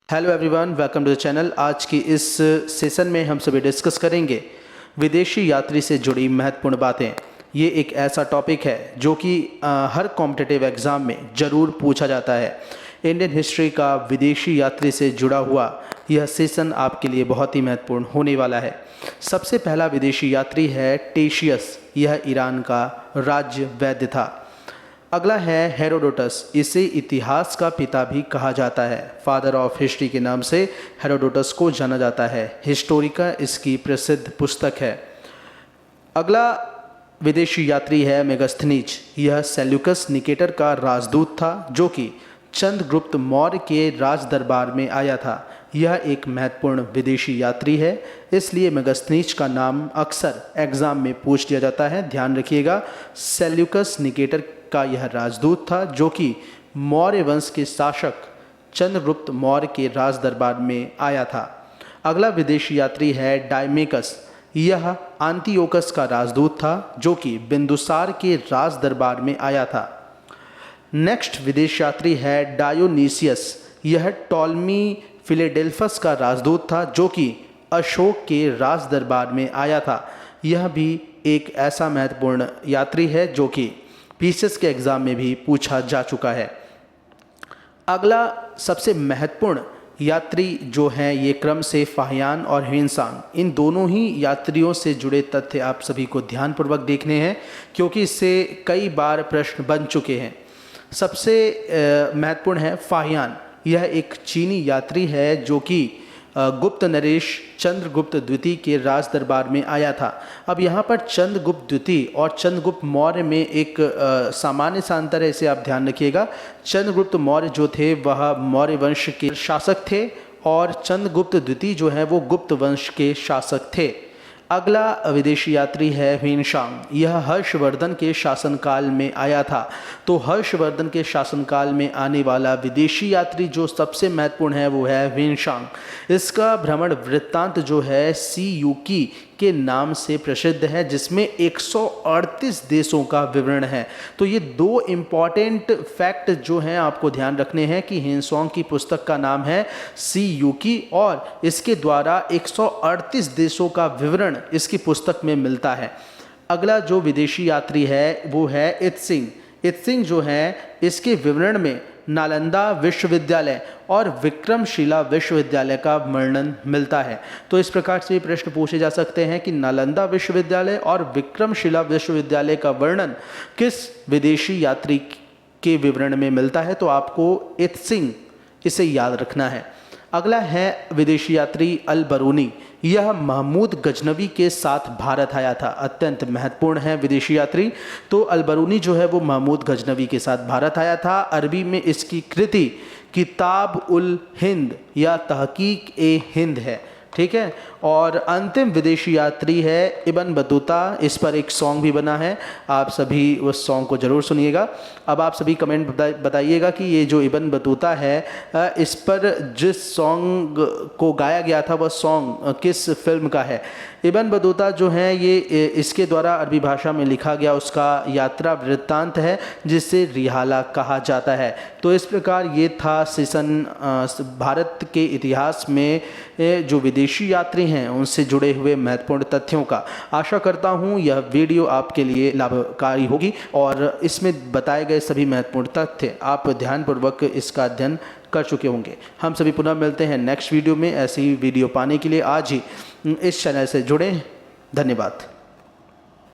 Hello everyone, welcome to the channel. आज की इस सेशन में हम सभी डिस्कस करेंगे विदेशी यात्री से जुड़ी महत्वपूर्ण बातें। ये एक ऐसा टॉपिक है जो कि हर कॉम्पिटिटिव एग्ज़ाम में ज़रूर पूछा जाता है। इंडियन हिस्ट्री का विदेशी यात्री से जुड़ा हुआ यह सेशन आपके लिए बहुत ही महत्वपूर्ण होने वाला है। सबसे पहला विदेशी यात्री है टेशियस। यह ईरान का राज्य वैद्य था। अगला है हेरोडोटस। इसे इतिहास का पिता भी कहा जाता है। फादर ऑफ हिस्ट्री के नाम से हेरोडोटस को जाना जाता है। हिस्टोरिका इसकी प्रसिद्ध पुस्तक है। अगला विदेशी यात्री है मेगास्थनीज। यह सेल्यूकस निकेटर का राजदूत था जो कि चंद्रगुप्त मौर्य के राज दरबार में आया था। यह एक महत्वपूर्ण विदेशी यात्री है, इसलिए मेगास्थनीज का नाम अक्सर एग्जाम में पूछ लिया जाता है। ध्यान रखिएगा, सेल्यूकस निकेटर का यह राजदूत था जो कि मौर्य वंश के शासक चंद्रगुप्त मौर्य के राज दरबार में आया था। अगला विदेशी यात्री है डायमेकस। यह एंटियोकस का राजदूत था जो कि बिंदुसार के राज दरबार में आया था। नेक्स्ट विदेशी यात्री है डायोनीसियस। यह टॉलमी फिलेडेल्फस का राजदूत था जो कि अशोक के राज दरबार में आया था। यह भी एक ऐसा महत्वपूर्ण यात्री है जो कि पीसीएस के एग्ज़ाम में भी पूछा जा चुका है। अगला सबसे महत्वपूर्ण यात्री जो हैं ये क्रम से फाहियान और ह्वेनसांग। इन दोनों ही यात्रियों से जुड़े तथ्य आप सभी को ध्यानपूर्वक देखने हैं क्योंकि इससे कई बार प्रश्न बन चुके हैं। सबसे महत्वपूर्ण है फाहियान। यह एक चीनी यात्री है जो कि गुप्त नरेश चंद्रगुप्त द्वितीय के राज दरबार में आया था। अब यहाँ पर चंद्रगुप्त द्वितीय और चंद्रगुप्त मौर्य में एक सामान्य सा अंतर है, इसे आप ध्यान रखिएगा। चंद्रगुप्त मौर्य जो थे वह मौर्य वंश के शासक थे और चंद्रगुप्त द्वितीय जो है वो गुप्त वंश के शासक थे। अगला विदेशी यात्री है ह्वेनसांग। यह हर्षवर्धन के शासनकाल में आया था। तो हर्षवर्धन के शासनकाल में आने वाला विदेशी यात्री जो सबसे महत्वपूर्ण है वो है ह्वेनसांग। इसका भ्रमण वृत्तांत जो है सीयूकी के नाम से प्रसिद्ध है जिसमें 138 देशों का विवरण है। तो ये दो इम्पॉर्टेंट फैक्ट जो हैं आपको ध्यान रखने हैं कि ह्वेनसांग की पुस्तक का नाम है सीयूकी और इसके द्वारा 138 देशों का विवरण इसकी पुस्तक में मिलता है। अगला जो विदेशी यात्री है वो है इत्सिंग। इत्सिंग जो है इसके विवरण में नालंदा विश्वविद्यालय और विक्रमशिला विश्वविद्यालय का वर्णन मिलता है। तो इस प्रकार से प्रश्न पूछे जा सकते हैं कि नालंदा विश्वविद्यालय और विक्रमशिला विश्वविद्यालय का वर्णन किस विदेशी यात्री के विवरण में मिलता है। तो आपको इत्सिंग इसे याद रखना है। अगला है विदेशी यात्री अल बरूनी। यह महमूद गजनवी के साथ भारत आया था। अत्यंत महत्वपूर्ण है विदेशी यात्री। तो अल बरूनी जो है वो महमूद गजनवी के साथ भारत आया था। अरबी में इसकी कृति किताब उल हिंद या तहकीक ए हिंद है, ठीक है। और अंतिम विदेशी यात्री है इब्न बतूता। इस पर एक सॉन्ग भी बना है, आप सभी उस सॉन्ग को ज़रूर सुनिएगा। अब आप सभी कमेंट बताइएगा कि ये जो इब्न बतूता है इस पर जिस सॉन्ग को गाया गया था वह सॉन्ग किस फिल्म का है। इब्न बतूता जो है ये इसके द्वारा अरबी भाषा में लिखा गया उसका यात्रा वृत्तांत है जिसे रिहाला कहा जाता है। तो इस प्रकार ये था सेशन भारत के इतिहास में जो विदेशी यात्री हैं उनसे जुड़े हुए महत्वपूर्ण तथ्यों का। आशा करता हूँ यह वीडियो आपके लिए लाभकारी होगी और इसमें बताए गए सभी महत्वपूर्ण तथ्य आप ध्यानपूर्वक इसका अध्ययन कर चुके होंगे। हम सभी पुनः मिलते हैं नेक्स्ट वीडियो में। ऐसी वीडियो पाने के लिए आज ही इस चैनल से जुड़ें। धन्यवाद।